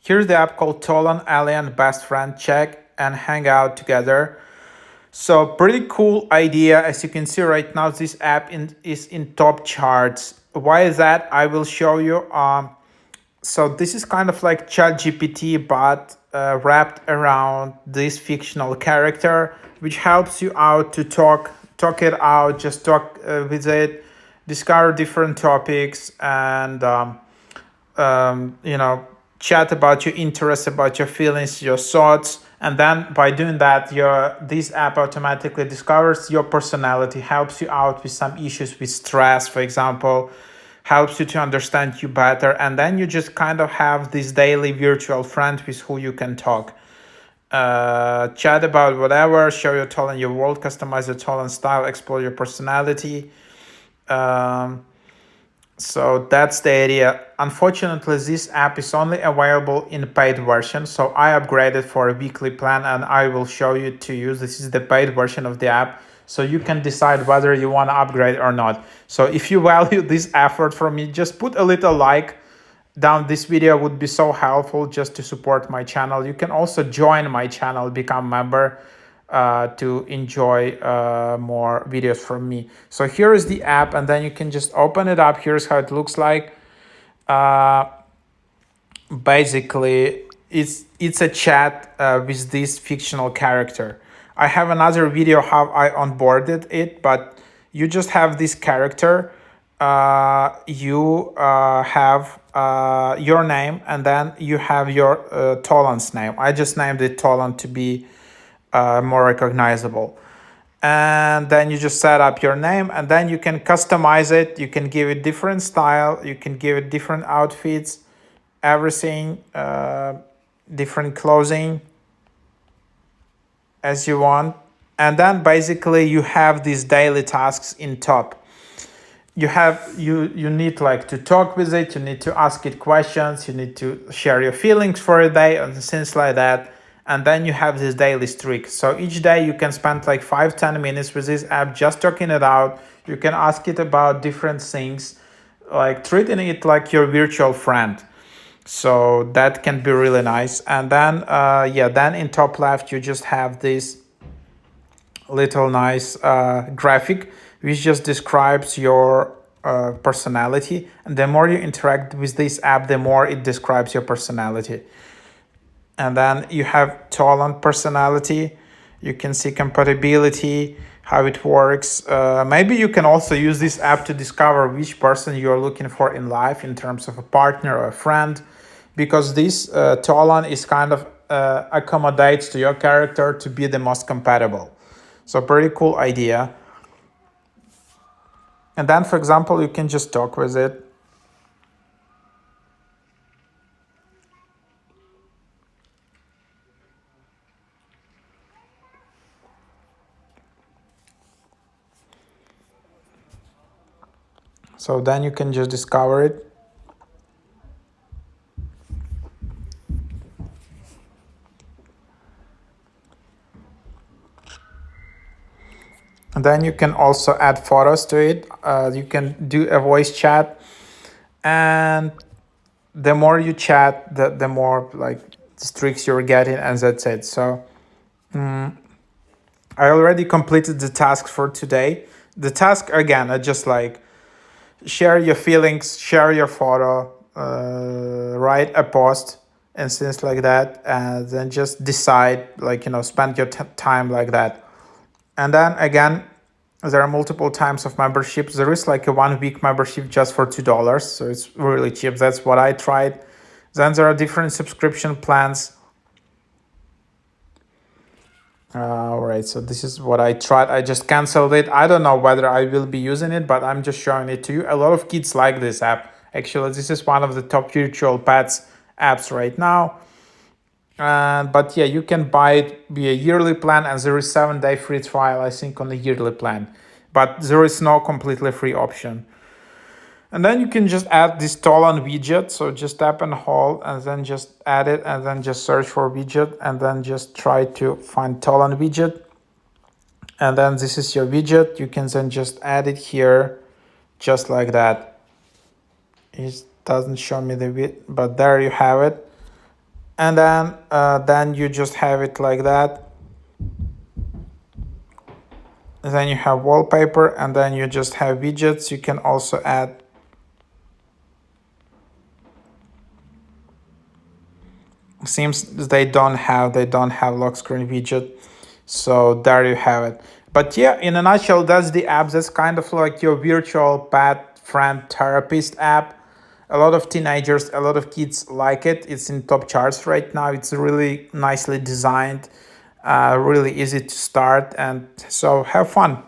Here's the app called TOLAN, Alien, Best Friend, Check, and hang out together. So pretty cool idea. As you can see right now, this app is in top charts. Why is that? I will show you. So this is kind of like ChatGPT, but wrapped around this fictional character, which helps you out to talk it out, just talk with it, discover different topics, and you know, chat about your interests, about your feelings, your thoughts. And then by doing that, this app automatically discovers your personality, helps you out with some issues with stress, for example, helps you to understand you better. And then you just kind of have this daily virtual friend with who you can talk. Chat about whatever, show your talent, your world, customize your talent style, explore your personality. So that's the idea. Unfortunately, this app is only available in paid version. So I upgraded for a weekly plan and I will show you to use. This is the paid version of the app. So you can decide whether you want to upgrade or not. So if you value this effort from me, just put a little like down this video would be so helpful just to support my channel. You can also join my channel, become member to enjoy more videos from me. So here is the app, and then you can just open it up. Here's how it looks like. Basically, it's a chat with this fictional character. I have another video how I onboarded it, but you just have this character. You have your name, and then you have your TOLAN's name. I just named it TOLAN to be more recognizable. And then you just set up your name, and then you can customize it. You can give it different style. You can give it different outfits, everything, different clothing as you want. And then basically you have these daily tasks in top. You need like to talk with it. You need to ask it questions. You need to share your feelings for a day and things like that. And then you have this daily streak. So each day you can spend like 5-10 minutes with this app just talking it out. You can ask it about different things, like treating it like your virtual friend. So that can be really nice. And then then in top left you just have this little nice graphic which just describes your personality. And the more you interact with this app, the more it describes your personality. And then you have TOLAN personality. You can see compatibility, how it works. Maybe you can also use this app to discover which person you're looking for in life in terms of a partner or a friend, because this TOLAN is kind of accommodates to your character to be the most compatible. So pretty cool idea. And then, for example, you can just talk with it. So then you can just discover it. And then you can also add photos to it. You can do a voice chat. And the more you chat, the more like streaks you're getting, and that's it. So I already completed the task for today. The task, again, are just like share your feelings, share your photo, write a post and things like that, and then just decide, like, spend your time like that. And then again, there are multiple times of memberships. There is like a 1 week membership just for $2, so it's really cheap. That's what I tried. Then there are different subscription plans. All right, so this is what I tried. I just canceled it. I don't know whether I will be using it, but I'm just showing it to you. A lot of kids like this app. Actually, this is one of the top virtual pets apps right now. But yeah, you can buy it via yearly plan, and there is 7-day free trial, I think, on the yearly plan. But there is no completely free option. And then you can just add this TOLAN widget. So just tap and hold, and then just add it, and then just search for widget, and then just try to find TOLAN widget. And then this is your widget. You can then just add it here, just like that. It doesn't show me the widget, but there you have it. And then you just have it like that. And then you have wallpaper, and then you just have widgets. You can also add seems they don't have lock screen widget. So there you have it. But yeah, in a nutshell, that's the app. That's kind of like your virtual pet friend therapist app. A lot of teenagers, a lot of kids like it. It's in top charts right now. It's really nicely designed, really easy to start, and so have fun.